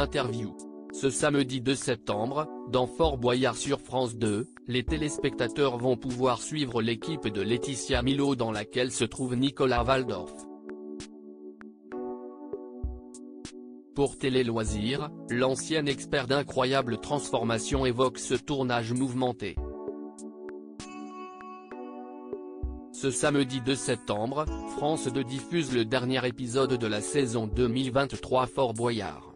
Interview. Ce samedi 2 septembre, dans Fort Boyard sur France 2, les téléspectateurs vont pouvoir suivre l'équipe de Laetitia Milo dans laquelle se trouve Nicolas Waldorf. Pour Télé Loisirs, l'ancien expert d'Incroyable Transformation évoque ce tournage mouvementé. Ce samedi 2 septembre, France 2 diffuse le dernier épisode de la saison 2023 Fort Boyard.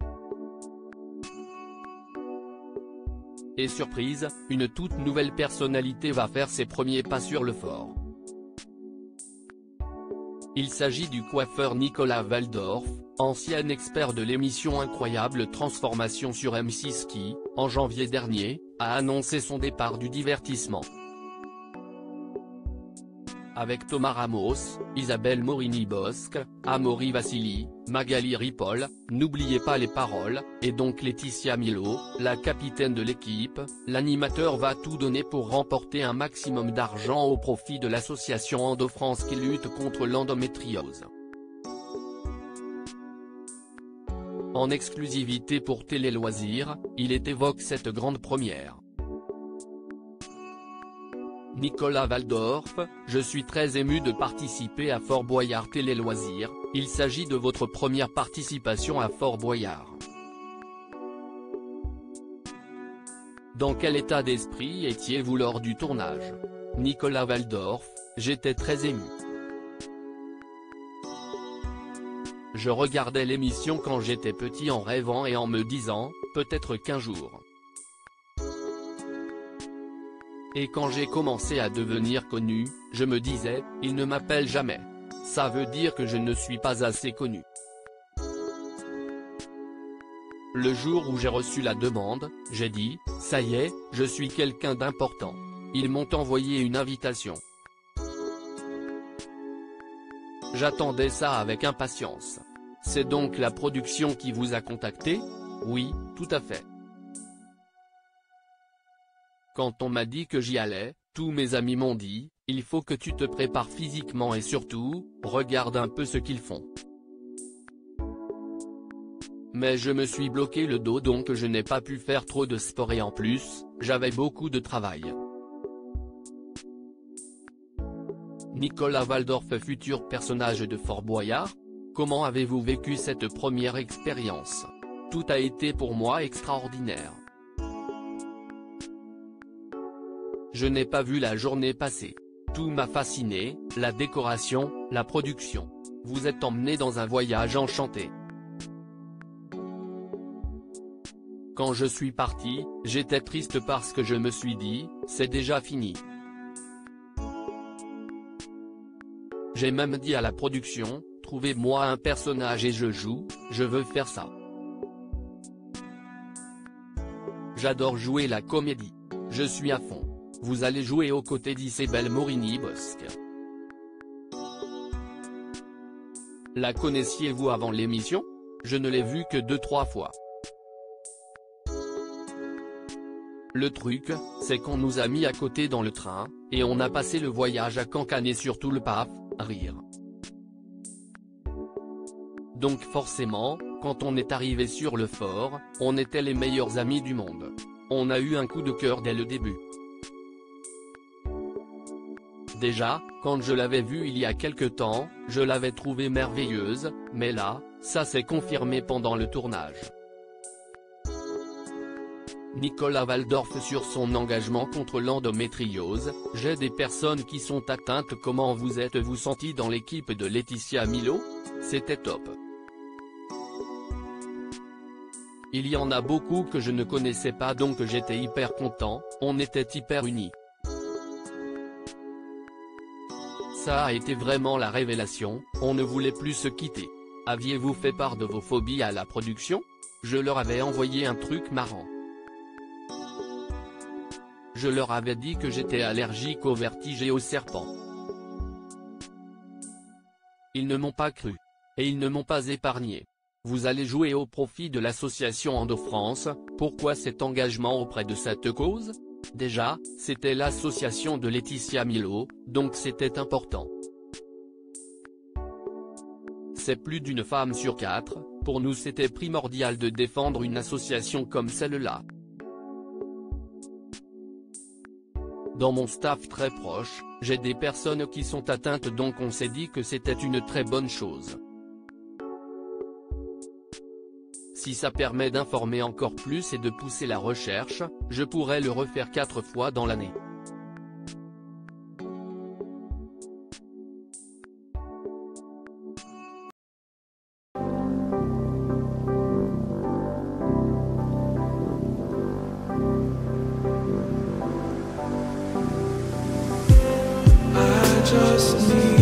Et surprise, une toute nouvelle personnalité va faire ses premiers pas sur le fort. Il s'agit du coiffeur Nicolas Waldorf, ancien expert de l'émission Incroyable Transformation sur M6 qui, en janvier dernier, a annoncé son départ du divertissement. Avec Thomas Ramos, Isabelle Morini-Bosque, Amaury Vassili, Magali Ripoll, N'oubliez pas les paroles, et donc Laetitia Milo, la capitaine de l'équipe, l'animateur va tout donner pour remporter un maximum d'argent au profit de l'association Endo-France qui lutte contre l'endométriose. En exclusivité pour Télé Loisirs, il évoque cette grande première. Nicolas Waldorf, je suis très ému de participer à Fort Boyard Télé Loisirs, il s'agit de votre première participation à Fort Boyard. Dans quel état d'esprit étiez-vous lors du tournage? Nicolas Waldorf, j'étais très ému. Je regardais l'émission quand j'étais petit en rêvant et en me disant, peut-être qu'un jour. Et quand j'ai commencé à devenir connu, je me disais, il ne m'appelle jamais. Ça veut dire que je ne suis pas assez connu. Le jour où j'ai reçu la demande, j'ai dit, ça y est, je suis quelqu'un d'important. Ils m'ont envoyé une invitation. J'attendais ça avec impatience. C'est donc la production qui vous a contacté? Oui, tout à fait. Quand on m'a dit que j'y allais, tous mes amis m'ont dit, il faut que tu te prépares physiquement et surtout, regarde un peu ce qu'ils font. Mais je me suis bloqué le dos donc je n'ai pas pu faire trop de sport et en plus, j'avais beaucoup de travail. Nicolas Waldorf, futur personnage de Fort Boyard, comment avez-vous vécu cette première expérience? Tout a été pour moi extraordinaire. Je n'ai pas vu la journée passer. Tout m'a fasciné, la décoration, la production. Vous êtes emmené dans un voyage enchanté. Quand je suis parti, j'étais triste parce que je me suis dit, c'est déjà fini. J'ai même dit à la production, trouvez-moi un personnage et je joue, je veux faire ça. J'adore jouer la comédie. Je suis à fond. Vous allez jouer aux côtés d'Isabelle Morini-Bosque. La connaissiez-vous avant l'émission? Je ne l'ai vue que 2-3 fois. Le truc, c'est qu'on nous a mis à côté dans le train, et on a passé le voyage à cancaner sur tout le paf, rire. Donc forcément, quand on est arrivé sur le fort, on était les meilleurs amis du monde. On a eu un coup de cœur dès le début. Déjà, quand je l'avais vue il y a quelque temps, je l'avais trouvée merveilleuse, mais là, ça s'est confirmé pendant le tournage. Nicolas Waldorf sur son engagement contre l'endométriose, j'ai des personnes qui sont atteintes. Comment vous êtes-vous senti dans l'équipe de Laetitia Milo? C'était top. Il y en a beaucoup que je ne connaissais pas donc j'étais hyper content, on était hyper unis. Ça a été vraiment la révélation, on ne voulait plus se quitter. Aviez-vous fait part de vos phobies à la production? Je leur avais envoyé un truc marrant. Je leur avais dit que j'étais allergique aux vertiges et aux serpents. Ils ne m'ont pas cru. Et ils ne m'ont pas épargné. Vous allez jouer au profit de l'association Endo-France, pourquoi cet engagement auprès de cette cause? Déjà, c'était l'association de Laetitia Milo, donc c'était important. c'est plus d'une femme sur 4, pour nous c'était primordial de défendre une association comme celle-là. Dans mon staff très proche, j'ai des personnes qui sont atteintes donc on s'est dit que c'était une très bonne chose. Si ça permet d'informer encore plus et de pousser la recherche, je pourrais le refaire 4 fois dans l'année. I just need